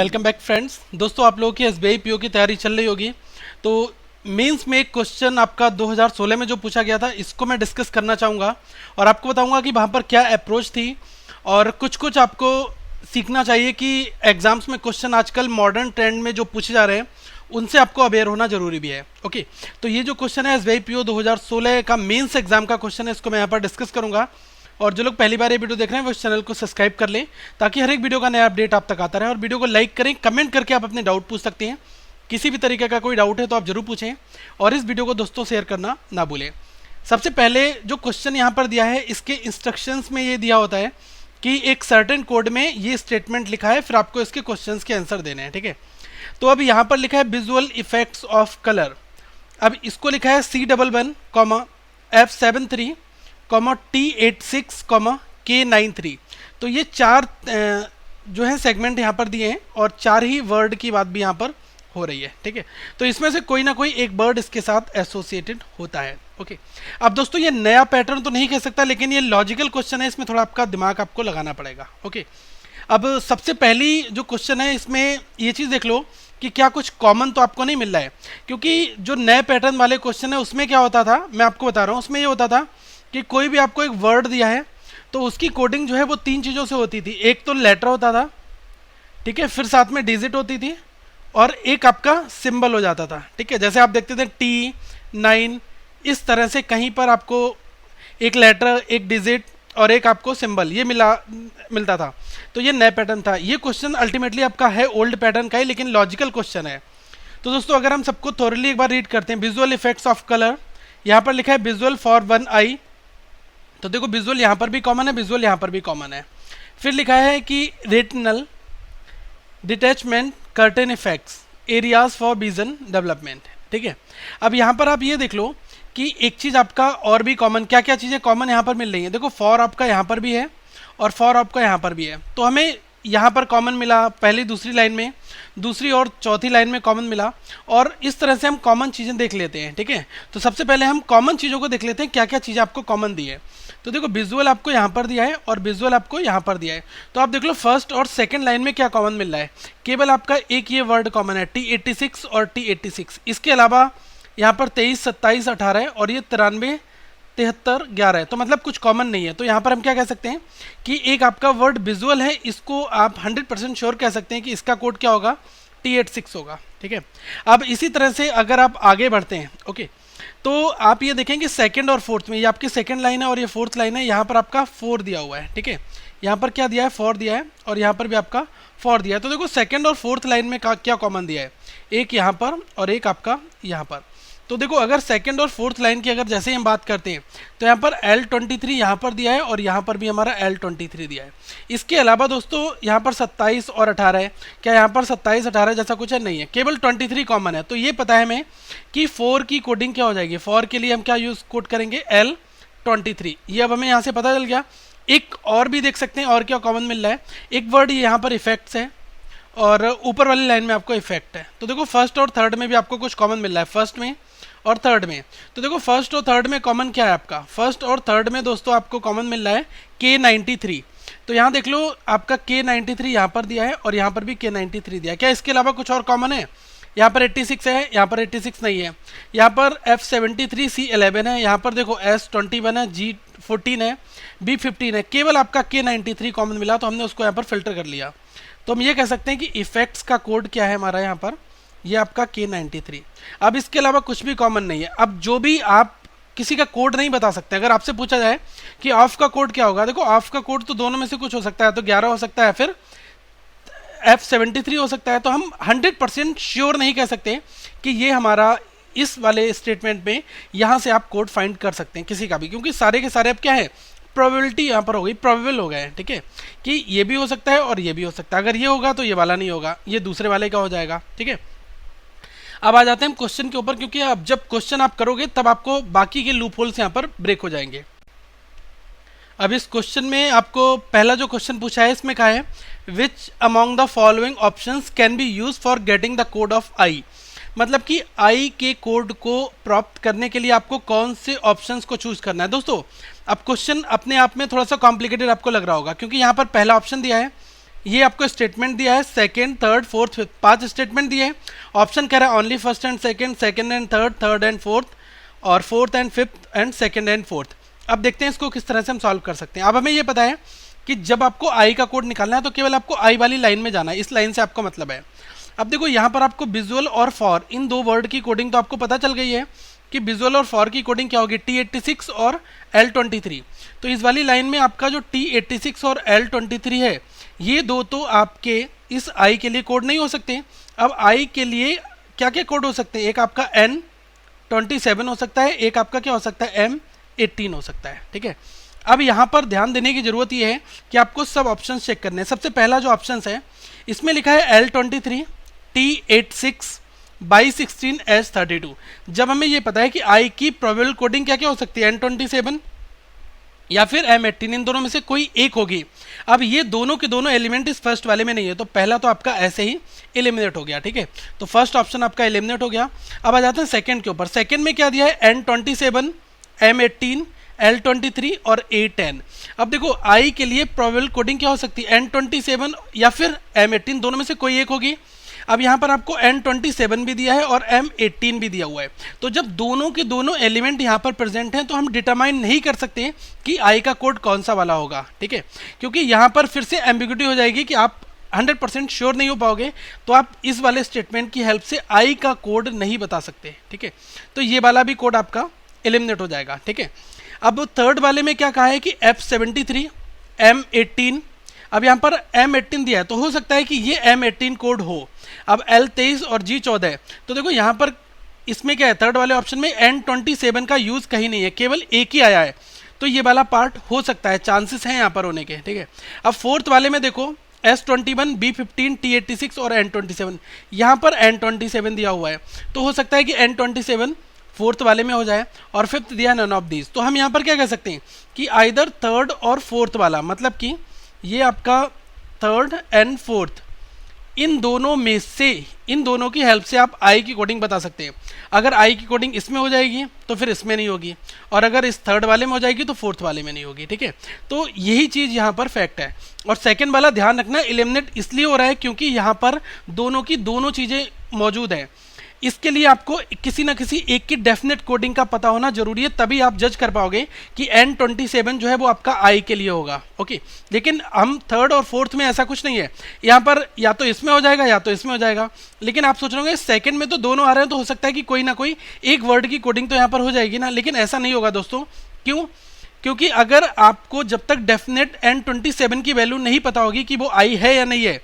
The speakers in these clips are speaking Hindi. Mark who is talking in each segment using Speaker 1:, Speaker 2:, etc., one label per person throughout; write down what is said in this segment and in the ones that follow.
Speaker 1: Welcome back friends. दोस्तों आप लोगों की एसबीआई पीओ की तैयारी चल रही होगी। तो मेंस में एक क्वेश्चन आपका 2016 में जो पूछा गया था, इसको मैं डिस्कस करना चाहूँगा और आपको बताऊँगा कि वहाँ पर क्या अप्रोच थी और कुछ कुछ आपको सीखना चाहिए कि एग्जाम्स में क्वेश्चन आजकल मॉडर्न ट्रेंड में जो पूछे जा रहे हैं उनसे आपको अवेयर होना जरूरी भी है। ओके, तो ये जो क्वेश्चन है एसबीआई पीओ 2016 का मेंस एग्जाम का क्वेश्चन है, इसको मैं यहाँ पर डिस्कस करूँगा। और जो लोग पहली बार ये वीडियो देख रहे हैं वो इस चैनल को सब्सक्राइब कर लें ताकि हर एक वीडियो का नया अपडेट आप तक आता रहे। और वीडियो को लाइक करें, कमेंट करके आप अपने डाउट पूछ सकते हैं। किसी भी तरीके का कोई डाउट है तो आप जरूर पूछें और इस वीडियो को दोस्तों शेयर करना ना भूलें। सबसे पहले जो क्वेश्चन यहाँ पर दिया है, इसके इंस्ट्रक्शंस में ये दिया होता है कि एक सर्टेन कोड में ये स्टेटमेंट लिखा है, फिर आपको इसके क्वेश्चंस के आंसर देने हैं। ठीक है, तो अब यहाँ पर लिखा है विजुअल इफेक्ट्स ऑफ कलर। अब इसको लिखा है C11, F73, T86, K93। तो ये चार जो है सेगमेंट यहाँ पर दिए हैं और चार ही वर्ड की बात भी यहाँ पर हो रही है। ठीक है, तो इसमें से कोई ना कोई एक वर्ड इसके साथ एसोसिएटेड होता है। ओके, अब दोस्तों ये नया पैटर्न तो नहीं कह सकता, लेकिन ये लॉजिकल क्वेश्चन है, इसमें थोड़ा आपका दिमाग आपको लगाना पड़ेगा। ओके, अब सबसे पहली जो क्वेश्चन है इसमें ये चीज़ देख लो कि क्या कुछ कॉमन तो आपको नहीं मिल रहा है, क्योंकि जो नए पैटर्न वाले क्वेश्चन है उसमें क्या होता था, मैं आपको बता रहा हूँ। उसमें ये होता था कि कोई भी आपको एक वर्ड दिया है तो उसकी कोडिंग जो है वो तीन चीज़ों से होती थी। एक तो लेटर होता था, ठीक है, फिर साथ में डिजिट होती थी और एक आपका सिंबल हो जाता था। ठीक है, जैसे आप देखते थे T9, इस तरह से कहीं पर आपको एक लेटर, एक डिजिट और एक आपको सिंबल ये मिलता था। तो ये नया पैटर्न था। ये क्वेश्चन अल्टीमेटली आपका है ओल्ड पैटर्न का ही, लेकिन लॉजिकल क्वेश्चन है। तो दोस्तों अगर हम सबको थोरली एक बार रीड करते हैं, विजुअल इफेक्ट्स ऑफ कलर, यहाँ पर लिखा है विजुअल फॉर वन आई। तो देखो विजुअल यहाँ पर भी कॉमन है, विजुअल यहाँ पर भी कॉमन है। फिर लिखा है कि retinal detachment curtain effects areas for vision development. ठीक है, अब यहाँ पर आप ये देख लो कि एक चीज़ आपका और भी कॉमन, क्या क्या चीज़ें कॉमन यहाँ पर मिल रही हैं। देखो फॉर आपका यहाँ पर भी है और फॉर आपका यहाँ पर भी है। तो हमें यहाँ पर कॉमन मिला पहली दूसरी लाइन में, दूसरी और चौथी लाइन में कॉमन मिला, और इस तरह से हम कॉमन चीज़ें देख लेते हैं। ठीक है, तो सबसे पहले हम कॉमन चीज़ों को देख लेते हैं क्या क्या चीज़ें आपको कॉमन दी है। तो देखो विजुअल आपको यहाँ पर दिया है और विजुअल आपको यहाँ पर दिया है। तो आप देख लो फर्स्ट और सेकंड लाइन में क्या कॉमन मिल रहा है। केवल आपका एक ये वर्ड कॉमन है, T86 और T86। इसके अलावा यहाँ पर 23, 27, 18 है और ये 93, 73, 11 है। तो मतलब कुछ कॉमन नहीं है। तो यहाँ पर हम क्या कह सकते हैं कि एक आपका वर्ड विजुअल है, इसको आप 100% श्योर कह सकते हैं कि इसका कोड क्या होगा, T86 होगा। ठीक है, अब इसी तरह से अगर आप आगे बढ़ते हैं, ओके, तो आप ये देखेंगे सेकंड और फोर्थ में, ये आपकी सेकंड लाइन है और ये फोर्थ लाइन है, यहाँ पर आपका 4 दिया हुआ है। ठीक है, यहाँ पर क्या दिया है, 4 दिया है और यहाँ पर भी आपका 4 दिया है। तो देखो सेकंड और फोर्थ लाइन में क्या कॉमन दिया है, एक यहाँ पर और एक आपका यहाँ पर। तो देखो अगर सेकंड और फोर्थ लाइन की अगर जैसे हम बात करते हैं तो यहाँ पर L23 यहाँ पर दिया है और यहाँ पर भी हमारा L23 दिया है। इसके अलावा दोस्तों यहाँ पर 27 और 18 है। क्या यहाँ पर 27, 18 जैसा कुछ है, नहीं है, केवल 23 कॉमन है। तो ये पता है हमें कि 4 की कोडिंग क्या हो जाएगी। 4 के लिए हम क्या यूज़ कोड करेंगे, L23। ये अब हमें यहाँ से पता चल गया। एक और भी देख सकते हैं और क्या कॉमन मिल रहा है। एक वर्ड यहाँ पर इफेक्ट्स है और ऊपर वाली लाइन में आपको इफेक्ट है। तो देखो फर्स्ट और थर्ड में भी आपको कुछ कॉमन मिल रहा है, फर्स्ट में और थर्ड में। तो देखो फर्स्ट और थर्ड में कॉमन क्या है आपका, फर्स्ट और थर्ड में दोस्तों आपको कॉमन मिल रहा है K93। तो यहाँ देख लो आपका K93 यहाँ पर दिया है और यहाँ पर भी K93 दिया है। क्या इसके अलावा कुछ और कॉमन है, यहाँ पर 86 है, यहाँ पर 86 नहीं है, यहाँ पर F73 C11 है, यहाँ पर देखो S21 है, G14 है, B15 है। केवल आपका K93 कॉमन मिला तो हमने उसको यहाँ पर फिल्टर कर लिया। तो हम ये कह सकते हैं कि इफेक्ट्स का कोड क्या है हमारा यहाँ पर, ये आपका K93। अब इसके अलावा कुछ भी कॉमन नहीं है। अब जो भी आप किसी का कोड नहीं बता सकते, अगर आपसे पूछा जाए कि ऑफ का कोड क्या होगा, देखो ऑफ का कोड तो दोनों में से कुछ हो सकता है, तो 11 हो सकता है, फिर F73 हो सकता है। तो हम 100% श्योर नहीं कह सकते कि ये हमारा इस वाले स्टेटमेंट में यहाँ से आप कोड फाइंड कर सकते हैं किसी का भी, क्योंकि सारे के सारे अब क्या है, प्रोबेबिलिटी यहाँ पर हो गई, प्रोबेबल हो गए हैं। ठीक है, कि ये भी हो सकता है और ये भी हो सकता है। अगर ये होगा तो ये वाला नहीं होगा, ये दूसरे वाले का हो जाएगा। ठीक है, अब आ जाते हैं हम क्वेश्चन के ऊपर, क्योंकि अब जब क्वेश्चन आप करोगे तब आपको बाकी के लूप होल्स यहाँ पर ब्रेक हो जाएंगे। अब इस क्वेश्चन में आपको पहला जो क्वेश्चन पूछा है इसमें कहा है which among the following options can be use for getting the code of I. मतलब कि आई के कोड को प्राप्त करने के लिए आपको कौन से ऑप्शंस को चूज करना है। दोस्तों अब क्वेश्चन अपने आप में थोड़ा सा कॉम्प्लिकेटेड आपको लग रहा होगा, क्योंकि यहाँ पर पहला ऑप्शन दिया है ये आपको स्टेटमेंट दिया है, second, third, fourth, fifth, 5 statement दिए हैं। ऑप्शन कह रहा है only first and second, second and third, third and fourth, और fourth and fifth and second and fourth. अब देखते हैं इसको किस तरह से हम सॉल्व कर सकते हैं। अब हमें ये पता है कि जब आपको आई का कोड निकालना है तो केवल आपको आई वाली लाइन में जाना है, इस लाइन से आपका मतलब है। अब देखो यहाँ पर आपको विजुअल और फॉर, इन दो वर्ड की कोडिंग तो आपको पता चल गई है कि विजुअल और फॉर की कोडिंग क्या होगी, T86 और L23। तो इस वाली लाइन में आपका जो T86 और L23 है, ये दो तो आपके इस आई के लिए कोड नहीं हो सकते। अब आई के लिए क्या क्या कोड हो सकते हैं, एक आपका N27 हो सकता है, एक आपका क्या हो सकता है M18 हो सकता है, ठीक है। अब यहाँ पर ध्यान देने की जरूरत ये है कि आपको सब ऑप्शन चेक करने हैं। सबसे पहला जो ऑप्शन है इसमें लिखा है L23, T86, by16 S32। जब हमें ये पता है कि आई की प्रोबेबल कोडिंग क्या क्या हो सकती है, N27 या फिर M18, इन दोनों में से कोई एक होगी। अब ये दोनों के दोनों एलिमेंट इस फर्स्ट वाले में नहीं है, तो पहला तो आपका ऐसे ही एलिमिनेट हो गया, ठीक है। तो फर्स्ट ऑप्शन आपका एलिमिनेट हो गया। अब आ जाते हैं सेकंड के ऊपर। सेकंड में क्या दिया है, N27, M18, L23 और A10। अब देखो आई के लिए प्रोबेबल कोडिंग क्या हो सकती है, N27 या फिर M18, दोनों में से कोई एक होगी। अब यहाँ पर आपको N27 भी दिया है और M18 भी दिया हुआ है। तो जब दोनों के दोनों एलिमेंट यहाँ पर प्रेजेंट हैं तो हम डिटरमाइन नहीं कर सकते कि आई का कोड कौन सा वाला होगा, ठीक है, क्योंकि यहाँ पर फिर से एम्बिग्यूटी हो जाएगी कि आप 100% श्योर नहीं हो पाओगे, तो आप इस वाले स्टेटमेंट की हेल्प से आई का कोड नहीं बता सकते, ठीक है। तो ये वाला भी कोड आपका एलिमिनेट हो जाएगा, ठीक है। अब थर्ड वाले में क्या कहा है कि F73, M18, अब यहाँ पर M18 दिया है तो हो सकता है कि ये M18 कोड हो। अब L23 और G14, तो देखो यहाँ पर इसमें क्या है, थर्ड वाले ऑप्शन में N27 का यूज़ कहीं नहीं है, केवल एक ही आया है, तो ये वाला पार्ट हो सकता है, चांसेस हैं यहाँ पर होने के, ठीक है। अब फोर्थ वाले में देखो S21, B15, T86 और N27, यहाँ पर N27 दिया हुआ है, तो हो सकता है कि N27 फोर्थ वाले में हो जाए, और फिफ्थ दिया नन ऑफ दीज। तो हम यहाँ पर क्या कह सकते हैं कि आइदर थर्ड और फोर्थ वाला, मतलब कि ये आपका थर्ड एंड फोर्थ, इन दोनों में से, इन दोनों की हेल्प से आप आई की कोडिंग बता सकते हैं। अगर आई की कोडिंग इसमें हो जाएगी तो फिर इसमें नहीं होगी, और अगर इस थर्ड वाले में हो जाएगी तो फोर्थ वाले में नहीं होगी, ठीक है। तो यही चीज़ यहाँ पर फैक्ट है। और सेकंड वाला ध्यान रखना, एलिमिनेट इसलिए हो रहा है क्योंकि यहाँ पर दोनों की दोनों चीज़ें मौजूद हैं। इसके लिए आपको किसी ना किसी एक की डेफिनेट कोडिंग का पता होना जरूरी है, तभी आप जज कर पाओगे कि N27 जो है वो आपका आई के लिए होगा, ओके। लेकिन हम थर्ड और फोर्थ में ऐसा कुछ नहीं है, यहाँ पर या तो इसमें हो जाएगा या तो इसमें हो जाएगा। लेकिन आप सोच रहे होंगे सेकंड में तो दोनों आ रहे हैं, तो हो सकता है कि कोई ना कोई एक वर्ड की कोडिंग तो यहाँ पर हो जाएगी ना, लेकिन ऐसा नहीं होगा दोस्तों। क्यों? क्योंकि अगर आपको जब तक डेफिनेट N27 की वैल्यू नहीं पता होगी कि वो आई है या नहीं है,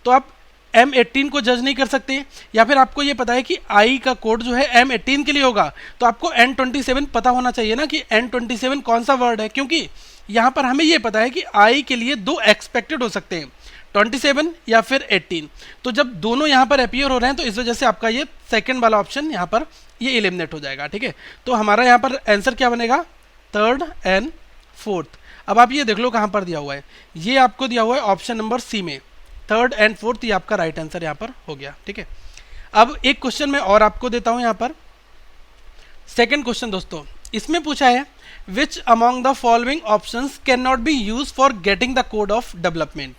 Speaker 1: तो आप M18 को जज नहीं कर सकते। या फिर आपको ये पता है कि आई का कोड जो है M18 के लिए होगा, तो आपको N27 पता होना चाहिए ना कि N27 कौन सा वर्ड है, क्योंकि यहाँ पर हमें ये पता है कि आई के लिए दो एक्सपेक्टेड हो सकते हैं, 27 या फिर 18। तो जब दोनों यहाँ पर अपीयर हो रहे हैं तो इस वजह से आपका ये सेकेंड वाला ऑप्शन यहाँ पर ये एलिमिनेट हो जाएगा, ठीक है। तो हमारा यहाँ पर आंसर क्या बनेगा, थर्ड एंड फोर्थ। अब आप ये देख लो कहाँ पर दिया हुआ है, ये आपको दिया हुआ है ऑप्शन नंबर सी में, थर्ड एंड फोर्थ, ये आपका राइट आंसर यहाँ पर हो गया, ठीक है। अब एक क्वेश्चन मैं और आपको देता हूँ यहाँ पर, सेकंड क्वेश्चन दोस्तों, इसमें पूछा है which among the following options can not be use for getting the code of development.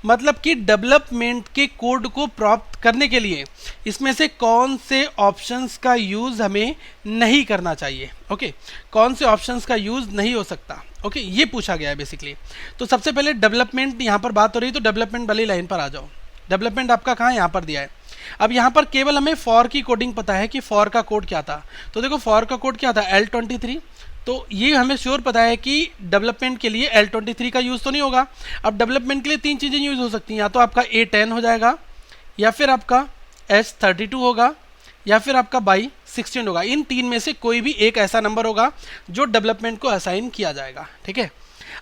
Speaker 1: मतलब कि डेवलपमेंट के कोड को प्राप्त करने के लिए इसमें से कौन से ऑप्शंस का यूज़ हमें नहीं करना चाहिए, ओके, कौन से ऑप्शंस का यूज़ नहीं हो सकता, ओके, ये पूछा गया है बेसिकली। तो सबसे पहले डेवलपमेंट यहाँ पर बात हो रही है, तो डेवलपमेंट वाली लाइन पर आ जाओ। डेवलपमेंट आपका कहाँ यहाँ पर दिया है। अब यहाँ पर केवल हमें फॉर की कोडिंग पता है कि फॉर का कोड क्या था, तो देखो फॉर का कोड क्या था, L23। तो ये हमें श्योर पता है कि डेवलपमेंट के लिए L23 का यूज़ तो नहीं होगा। अब डेवलपमेंट के लिए तीन चीज़ें यूज़ हो सकती हैं, या तो आपका A10 हो जाएगा, या फिर आपका S32 होगा, या फिर आपका by16 होगा। इन तीन में से कोई भी एक ऐसा नंबर होगा जो डेवलपमेंट को असाइन किया जाएगा, ठीक है।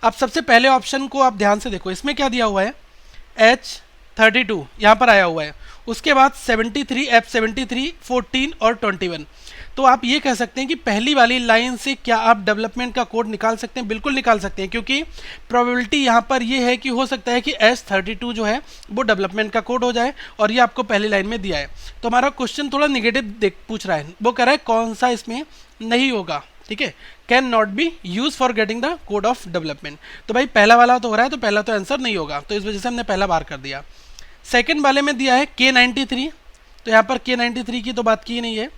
Speaker 1: अब सबसे पहले ऑप्शन को आप ध्यान से देखो, इसमें क्या दिया हुआ है, H32 यहाँ पर आया हुआ है, उसके बाद 73, F73, 14 और 21। तो आप ये कह सकते हैं कि पहली वाली लाइन से क्या आप डेवलपमेंट का कोड निकाल सकते हैं, बिल्कुल निकाल सकते हैं, क्योंकि प्रोबेबिलिटी यहाँ पर ये है कि हो सकता है कि S32 जो है वो डेवलपमेंट का कोड हो जाए, और ये आपको पहली लाइन में दिया है। तो हमारा क्वेश्चन थोड़ा निगेटिव पूछ रहा है, वो कह रहा है कौन सा इसमें नहीं होगा, ठीक है, can not be use for getting the code of development. तो भाई पहला वाला तो हो रहा है, तो पहला तो आंसर नहीं होगा, तो इस वजह से हमने पहला बार कर दिया। सेकंड वाले में दिया है K93, तो यहाँ पर K93 की तो बात की ही नहीं है।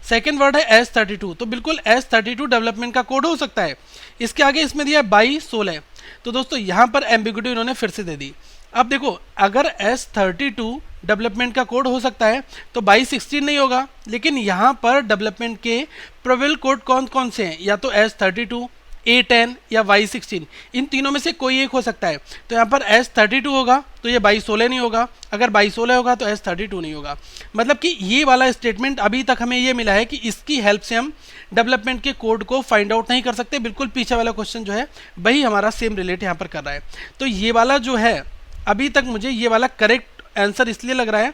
Speaker 1: सेकंड वर्ड है S32, तो बिल्कुल S32 डेवलपमेंट का कोड हो सकता है। इसके आगे इसमें दिया है 2216, तो दोस्तों यहाँ पर एम्बिग्यूटी इन्होंने फिर से दे दी। अब देखो, अगर S32 डेवलपमेंट का कोड हो सकता है तो 2216 नहीं होगा, लेकिन यहाँ पर डेवलपमेंट के प्रोबेबल कोड कौन कौन से हैं, या तो S32, A10 या Y16, इन तीनों में से कोई एक हो सकता है। तो यहाँ पर S32 होगा तो ये 2216 नहीं होगा, अगर 2216 होगा तो S32 नहीं होगा। मतलब कि ये वाला स्टेटमेंट अभी तक हमें ये मिला है कि इसकी हेल्प से हम डेवलपमेंट के कोड को फाइंड आउट नहीं कर सकते। बिल्कुल पीछे वाला क्वेश्चन जो है वही हमारा सेम रिलेट यहाँ पर कर रहा है। तो ये वाला जो है अभी तक मुझे ये वाला करेक्ट आंसर इसलिए लग रहा है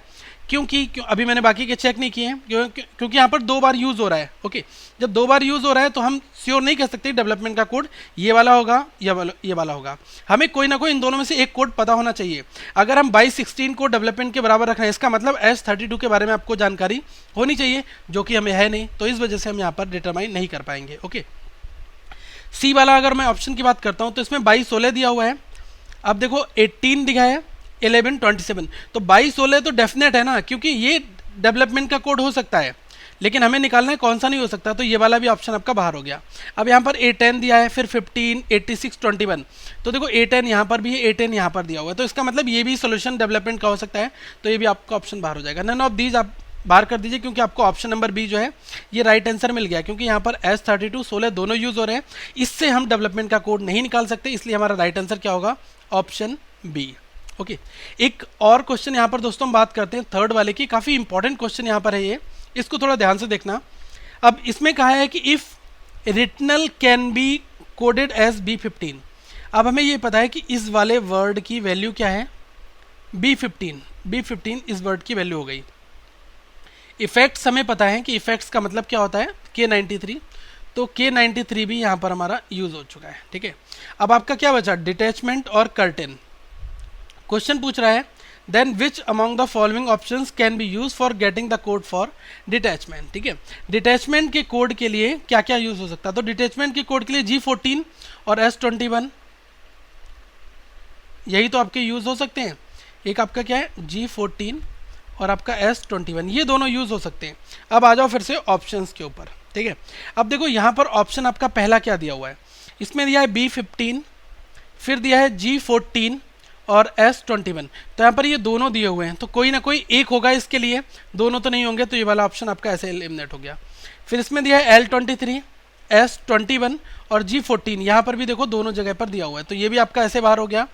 Speaker 1: क्योंकि अभी मैंने बाकी के चेक नहीं किए हैं, क्योंकि यहाँ पर 2 बार यूज़ हो रहा है। ओके, जब 2 बार यूज़ हो रहा है तो हम श्योर नहीं कह सकते डेवलपमेंट का कोड ये वाला होगा या ये वाला होगा। हमें कोई ना कोई इन दोनों में से एक कोड पता होना चाहिए। अगर हम 2216 को डेवलपमेंट के बराबर रख रहे हैं, इसका मतलब S32 के बारे में आपको जानकारी होनी चाहिए, जो कि हमें है नहीं, तो इस वजह से हम यहाँ पर डिटरमाइन नहीं कर पाएंगे। ओके, सी वाला अगर मैं ऑप्शन की बात करता हूँ तो इसमें 2216 दिया हुआ है। अब देखो 18 दिखा है, 1127, तो 2216 तो डेफिनेट है ना, क्योंकि ये डेवलपमेंट का कोड हो सकता है, लेकिन हमें निकालना है कौन सा नहीं हो सकता, तो ये वाला भी ऑप्शन आपका बाहर हो गया। अब यहाँ पर A10 दिया है, फिर 15, 86, 21, तो देखो A10 यहाँ पर भी है, A10 यहाँ पर दिया हुआ है, तो इसका मतलब ये भी सोल्यूशन डेवलपमेंट का हो सकता है, तो ये भी आपका ऑप्शन बाहर हो जाएगा। नन ऑफ दीज आप बाहर कर दीजिए, क्योंकि आपको ऑप्शन नंबर बी जो है ये राइट आंसर मिल गया, क्योंकि यहाँ पर S32 16 दोनों यूज हो रहे हैं, इससे हम डेवलपमेंट का कोड नहीं निकाल सकते, इसलिए हमारा राइट आंसर क्या होगा, ऑप्शन बी। ओके, एक और क्वेश्चन यहाँ पर दोस्तों हम बात करते हैं थर्ड वाले की, काफ़ी इंपॉर्टेंट क्वेश्चन यहाँ पर है ये, इसको थोड़ा ध्यान से देखना। अब इसमें कहा है कि if retinal can be coded as B15। अब हमें ये पता है कि इस वाले वर्ड की वैल्यू क्या है, B15 इस वर्ड की वैल्यू हो गई। इफेक्ट्स हमें पता है कि इफेक्ट्स का मतलब क्या होता है, K93, तो K93 भी यहाँ पर हमारा यूज़ हो चुका है। ठीक है, अब आपका क्या बचा, डिटैचमेंट और कर्टेन। क्वेश्चन पूछ रहा है then which among the following options can be use for getting the code for detachment. ठीक है, डिटैचमेंट के कोड के लिए क्या क्या यूज हो सकता है, तो डिटैचमेंट के कोड के लिए G14 और S21, यही तो आपके यूज हो सकते हैं। एक आपका क्या है, G14 और आपका S21, ये दोनों यूज हो सकते हैं। अब आ जाओ फिर से ऑप्शंस के ऊपर। ठीक है, अब देखो यहाँ पर ऑप्शन आपका पहला क्या दिया हुआ है, इसमें दिया है B15, फिर दिया है G14 और S21, तो यहाँ पर ये दोनों दिए हुए हैं, तो कोई ना कोई एक होगा इसके लिए, दोनों तो नहीं होंगे, तो ये वाला ऑप्शन आपका ऐसे एलिमिनेट हो गया। फिर इसमें दिया है L23, S21 और G14, यहाँ पर भी देखो दोनों जगह पर दिया हुआ है, तो ये भी आपका ऐसे बाहर हो गया।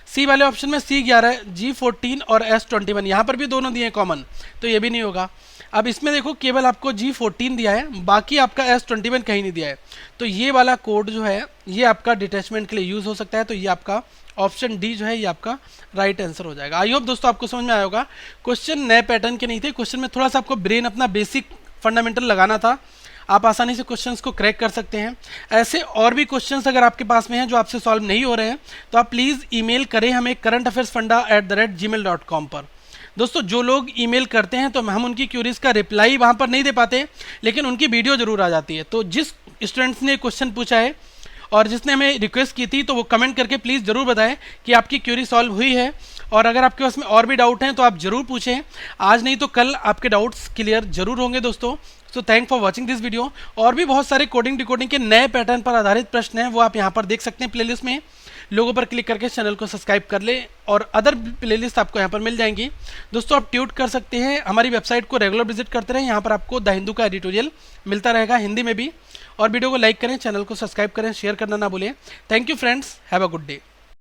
Speaker 1: सी वाले ऑप्शन में C11, G14 और S21, यहाँ पर भी दोनों दिए हैं कॉमन, तो ये भी नहीं होगा। अब इसमें देखो केवल आपको G14 दिया है, बाकी आपका S21 कहीं नहीं दिया है, तो ये वाला कोड जो है ये आपका डिटैचमेंट के लिए यूज़ हो सकता है, तो ये आपका ऑप्शन डी जो है ये आपका राइट आंसर हो जाएगा। आई होप दोस्तों आपको समझ में आया होगा। क्वेश्चन नए पैटर्न के नहीं थे, क्वेश्चन में थोड़ा सा आपको ब्रेन अपना बेसिक फंडामेंटल लगाना था, आप आसानी से क्वेश्चंस को क्रैक कर सकते हैं। ऐसे और भी क्वेश्चंस अगर आपके पास में हैं जो आपसे सॉल्व नहीं हो रहे हैं, तो आप प्लीज़ ईमेल करें हमें currentaffairsfunda@gmail.com पर। दोस्तों जो लोग ईमेल करते हैं तो हम उनकी क्यूरीज का रिप्लाई वहाँ पर नहीं दे पाते, लेकिन उनकी वीडियो जरूर आ जाती है। तो जिस स्टूडेंट्स ने क्वेश्चन पूछा है और जिसने हमें रिक्वेस्ट की थी, तो वो कमेंट करके प्लीज़ ज़रूर बताएं कि आपकी क्यूरी सॉल्व हुई है, और अगर आपके पास में और भी डाउट हैं तो आप ज़रूर पूछें, आज नहीं तो कल आपके डाउट्स क्लियर जरूर होंगे दोस्तों। So thank for watching this video. और भी बहुत सारे कोडिंग डिकोडिंग के नए पैटर्न पर आधारित प्रश्न हैं, वो आप यहाँ पर देख सकते हैं प्लेलिस्ट में। लोगों पर क्लिक करके चैनल को सब्सक्राइब कर ले, और अदर प्लेलिस्ट आपको यहाँ पर मिल जाएंगी। दोस्तों आप ट्यूट कर सकते हैं, हमारी वेबसाइट को रेगुलर विजिट करते रहें, यहाँ पर आपको द हिंदू का एडिटोरियल मिलता रहेगा हिंदी में भी। और वीडियो को लाइक करें, चैनल को सब्सक्राइब करें, शेयर करना ना भूलें। Thank you friends, have a good day.